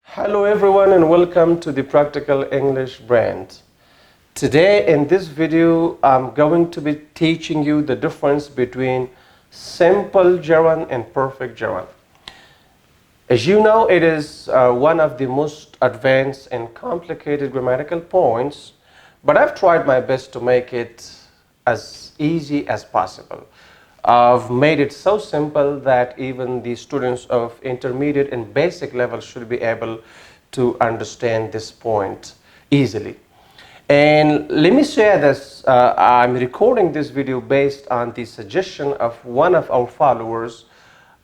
Hello everyone and welcome to the Practical English brand. Today in this video I'm going to be teaching you the difference between simple gerund and perfect gerund. As you know, it is one of the most advanced and complicated grammatical points, but I've tried my best to make it as easy as possible. I've made it so simple that even the students of intermediate and basic level should be able to understand this point easily. And let me share this, I'm recording this video based on the suggestion of one of our followers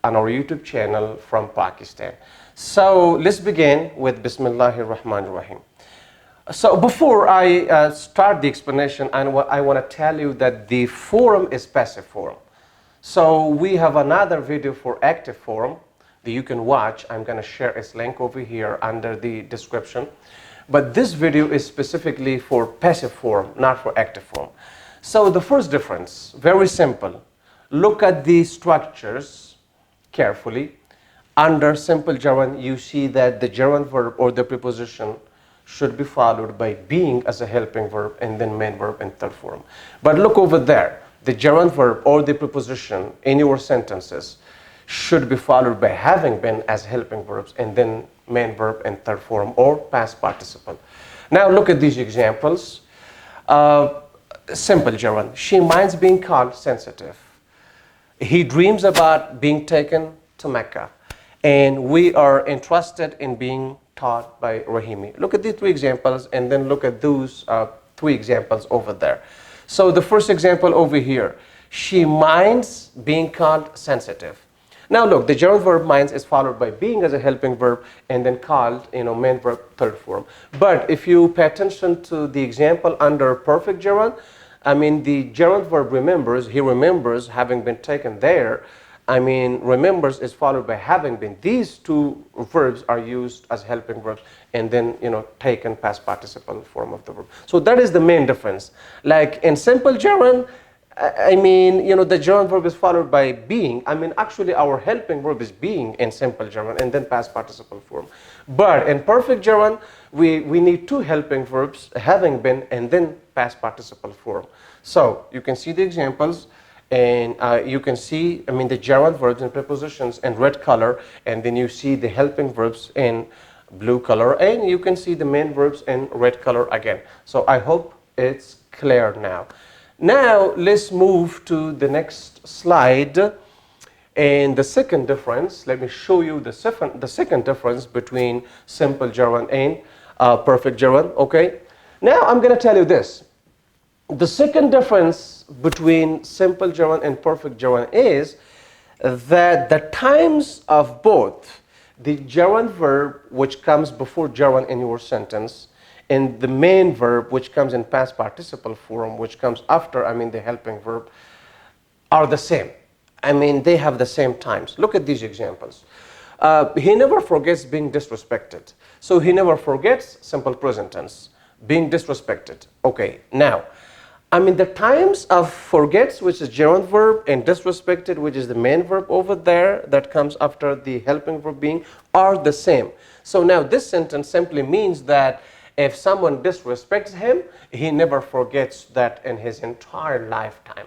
on our YouTube channel from Pakistan. So let's begin with Bismillahir Rahmanir Rahim. So before I start the explanation, I want to tell you that the forum is passive forum. So we have another video for active form that you can watch. I'm going to share its link over here under the description. But this video is specifically for passive form, not for active form. So the first difference, very simple. Look at the structures carefully. Under simple gerund, you see that the gerund verb or the preposition should be followed by being as a helping verb and then main verb in third form. But look over there. The gerund verb or the preposition in your sentences should be followed by having been as helping verbs and then main verb in third form or past participle. Now look at these examples. Simple gerund. She minds being called sensitive. He dreams about being taken to Mecca. And we are interested in being taught by Rahimi. Look at these three examples and then look at those three examples over there. So the first example over here, she minds being called sensitive. Now look, the gerund verb minds is followed by being as a helping verb and then called, main verb third form. But if you pay attention to the example under perfect gerund, the gerund verb remembers, he remembers having been taken there. Remembers is followed by having been. These two verbs are used as helping verbs and then, taken past participle form of the verb. So that is the main difference. Like in simple gerund, the gerund verb is followed by being. Actually our helping verb is being in simple gerund and then past participle form. But in perfect gerund, we need two helping verbs, having been and then past participle form. So you can see the examples. And you can see, the gerund verbs and prepositions in red color, and then you see the helping verbs in blue color, and you can see the main verbs in red color again. So I hope it's clear now. Now let's move to the next slide. And the second difference, let me show you the second difference between simple gerund and perfect gerund. Okay. Now I'm going to tell you this. The second difference between simple gerund and perfect gerund is that the times of both the gerund verb, which comes before gerund in your sentence, and the main verb, which comes in past participle form, which comes after, the helping verb, are the same. They have the same times. Look at these examples. He never forgets being disrespected. So he never forgets, simple present tense, being disrespected. Okay, now, the times of forgets, which is gerund verb, and disrespected, which is the main verb over there that comes after the helping verb being, are the same. So now this sentence simply means that if someone disrespects him, he never forgets that in his entire lifetime.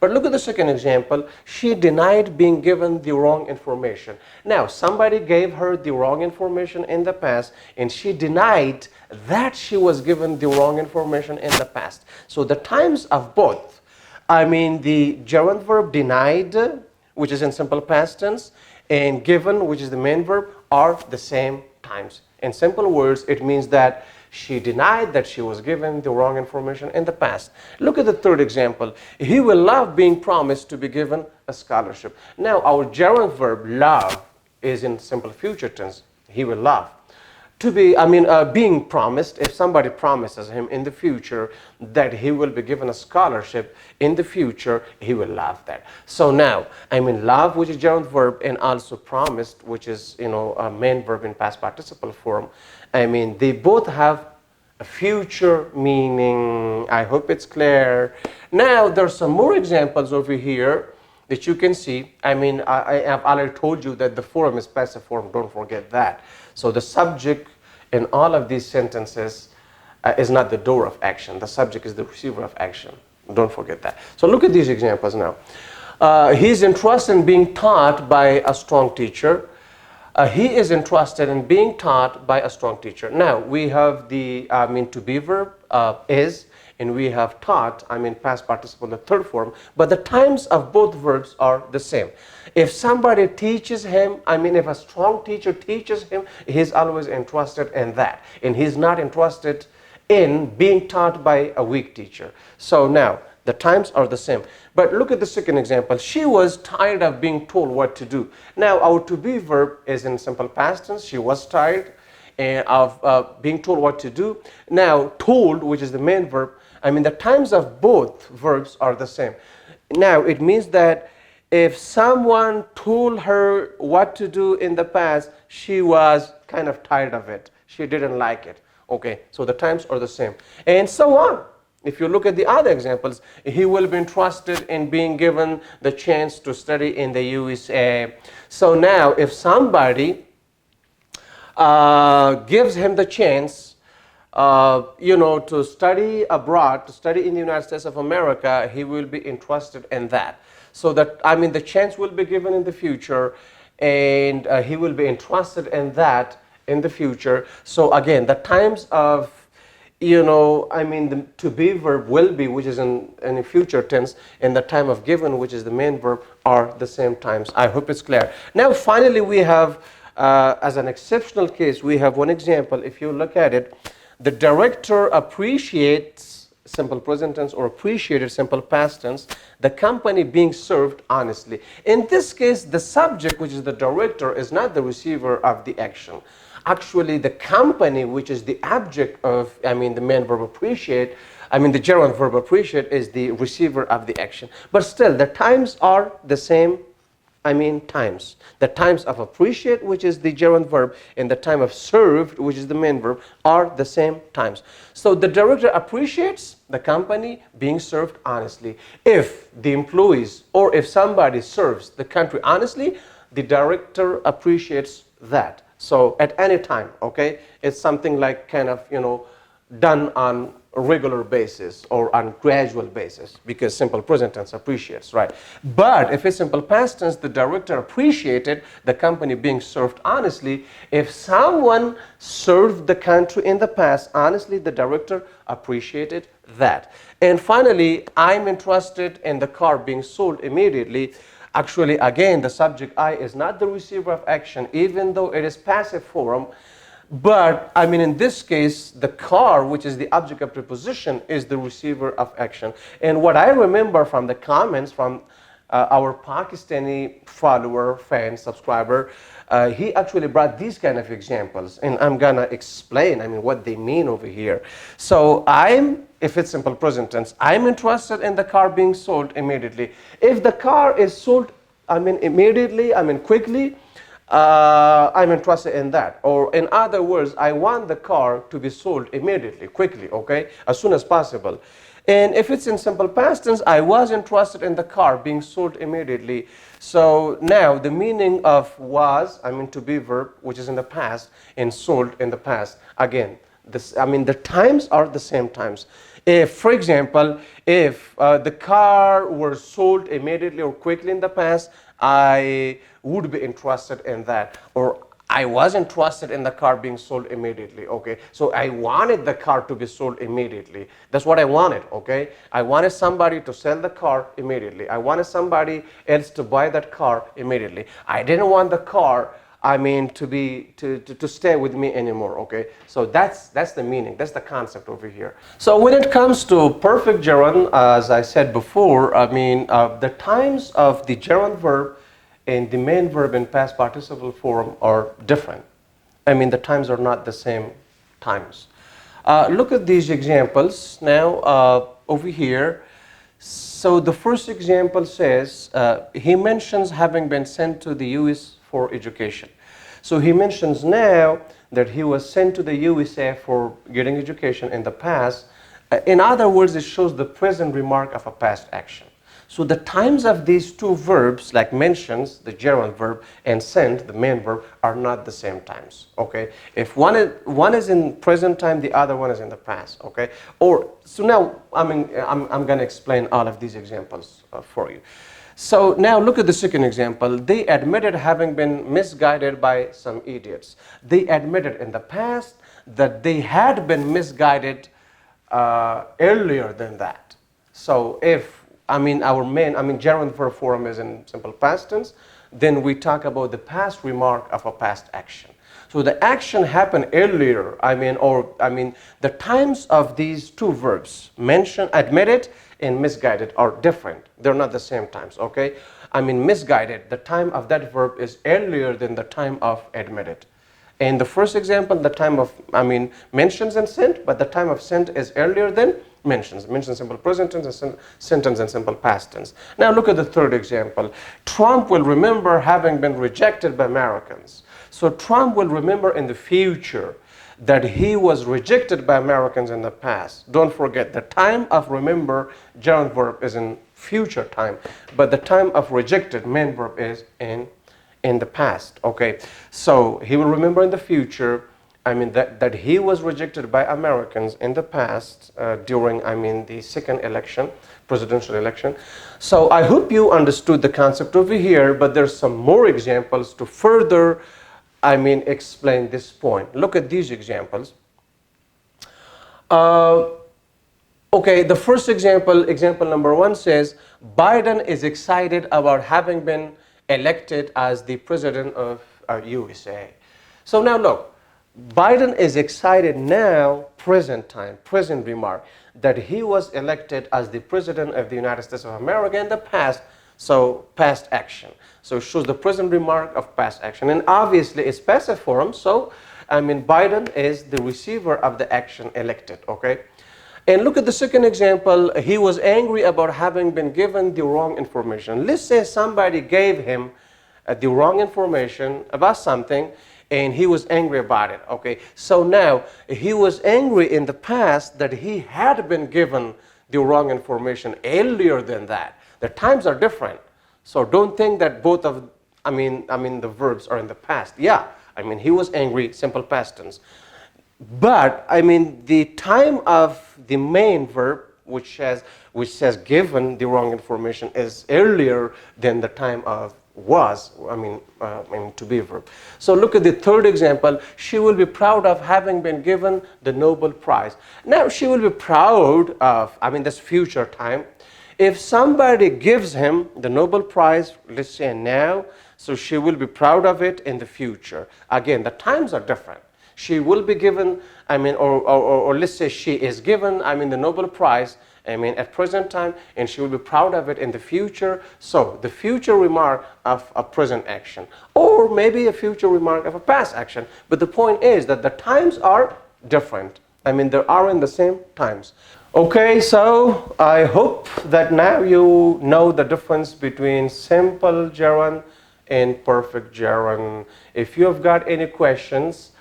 But look at the second example. She denied being given the wrong information. Now, somebody gave her the wrong information in the past, and she denied that she was given the wrong information in the past. So the times of both, the gerund verb denied, which is in simple past tense, and given, which is the main verb, are the same times. In simple words, it means that she denied that she was given the wrong information in the past. Look at the third example. He will love being promised to be given a scholarship. Now, our gerund verb love is in simple future tense. He will love. To be, being promised, if somebody promises him in the future that he will be given a scholarship in the future, he will love that. So now, love, which is gerund verb, and also promised, which is, a main verb in past participle form. They both have a future meaning. I hope it's clear. Now, there's some more examples over here. that you can see, I have already told you that the form is passive form, don't forget that. So the subject in all of these sentences is not the doer of action. The subject is the receiver of action. Don't forget that. So look at these examples now. He's interested in being taught by a strong teacher. He is interested in being taught by a strong teacher. Now we have the to be verb is, and we have taught, past participle, the third form, but the times of both verbs are the same. If somebody teaches him, if a strong teacher teaches him, he's always interested in that, and he's not interested in being taught by a weak teacher. So now the times are the same. But look at the second example. She was tired of being told what to do. Now our to be verb is in simple past tense. She was tired of being told what to do. Now told, which is the main verb, the times of both verbs are the same. Now it means that if someone told her what to do in the past, she was kind of tired of it. She didn't like it. Okay, so the times are the same. And so on. If you look at the other examples, he will be interested in being given the chance to study in the USA. So now if somebody gives him the chance to study abroad, to study in the United States of America, he will be interested in that. So that, the chance will be given in the future, and he will be interested in that in the future. So again, the times of the to be verb will be, which is in a future tense, and the time of given, which is the main verb, are the same times. I hope it's clear. Now finally we have, as an exceptional case, we have one example. If you look at it, the director appreciates, simple present tense, or appreciated, simple past tense, the company being served honestly. In this case, the subject, which is the director, is not the receiver of the action. Actually, the company, which is the object of, the main verb appreciate, the gerund verb appreciate, is the receiver of the action. But still, the times are the same, times. The times of appreciate, which is the gerund verb, and the time of served, which is the main verb, are the same times. So the director appreciates the company being served honestly. If the employees or if somebody serves the country honestly, the director appreciates that. So at any time, okay, it's something like kind of, done on a regular basis or on gradual basis, because simple present tense appreciates, right? But if it's simple past tense, the director appreciated the company being served honestly. If someone served the country in the past honestly, the director appreciated that. And finally, I'm interested in the car being sold immediately. Actually, again, the subject I is not the receiver of action, even though it is passive form. But, in this case, the car, which is the object of preposition, is the receiver of action. And what I remember from the comments from our Pakistani follower, fan, subscriber, he actually brought these kind of examples. And I'm going to explain, what they mean over here. So if it's simple present tense, I'm interested in the car being sold immediately. If the car is sold, immediately, quickly, I'm interested in that. Or in other words, I want the car to be sold immediately, quickly, okay, as soon as possible. And if it's in simple past tense, I was interested in the car being sold immediately. So now the meaning of was, to be verb, which is in the past, and sold in the past. Again, the times are the same times. If, for example, if the car were sold immediately or quickly in the past, I would be interested in that. Or I was interested in the car being sold immediately, okay? So I wanted the car to be sold immediately. That's what I wanted, okay? I wanted somebody to sell the car immediately. I wanted somebody else to buy that car immediately. I didn't want the car, to stay with me anymore, okay? So that's the meaning, that's the concept over here. So when it comes to perfect gerund, as I said before, the times of the gerund verb and the main verb in past participle form are different. The times are not the same times. Look at these examples now over here. So the first example says, he mentions having been sent to the US for education. So he mentions now that he was sent to the USA for getting education in the past. In other words, it shows the present remark of a past action. So the times of these two verbs, like mentions, the gerund verb, and sent, the main verb, are not the same times. Okay, if one is in present time, the other one is in the past. Okay, or so now I'm going to explain all of these examples for you. So now look at the second example. They admitted having been misguided by some idiots. They admitted in the past that they had been misguided earlier than that. So if our gerund verb form is in simple past tense, then we talk about the past remark of a past action. So the action happened earlier, the times of these two verbs, mention, admitted, and misguided, are different. They're not the same times, okay? Misguided, the time of that verb is earlier than the time of admitted. In the first example, the time of, mentions and sent, but the time of sent is earlier than mentions. Mentions simple present tense and sentence and simple past tense. Now look at the third example. Trump will remember having been rejected by Americans. So Trump will remember in the future that he was rejected by Americans in the past. Don't forget, the time of remember, gerund verb, is in future time, but the time of rejected, main verb, is in the past. Okay, so he will remember in the future, that he was rejected by Americans in the past during, the second election, presidential election. So I hope you understood the concept over here, but there's some more examples to further, explain this point. Look at these examples. Okay, the first example number 1 says, Biden is excited about having been elected as the president of USA. So now look, Biden is excited now, present time, present remark, that he was elected as the president of the United States of America in the past, so past action. So it shows the present remark of past action. And obviously it's passive form, so Biden is the receiver of the action elected, okay? And look at the second example. He was angry about having been given the wrong information. Let's say somebody gave him the wrong information about something, and he was angry about it. Okay, so now he was angry in the past that he had been given the wrong information earlier than that. The times are different, so don't think that both of the verbs are in the past. Yeah, he was angry, simple past tense. But the time of the main verb, which says given the wrong information, is earlier than the time of was, to be verb. So look at the third example. She will be proud of having been given the Nobel Prize. Now she will be proud of, this future time. If somebody gives him the Nobel Prize, let's say now, so she will be proud of it in the future. Again, the times are different. She will be given, or let's say she is given, the Nobel Prize, at present time, and she will be proud of it in the future. So the future remark of a present action, or maybe a future remark of a past action. But the point is that the times are different. They aren't the same times. Okay, so I hope that now you know the difference between simple gerund and perfect gerund. If you have got any questions,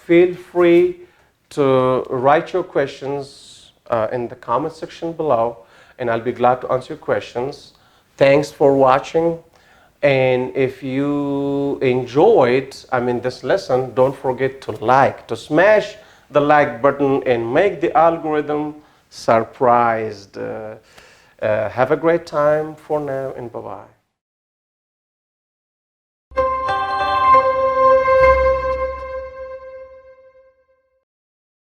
feel free to write your questions in the comment section below, and I'll be glad to answer your questions. Thanks for watching, and if you enjoyed this lesson, don't forget to smash the like button and make the algorithm surprised. Have a great time for now, and bye-bye.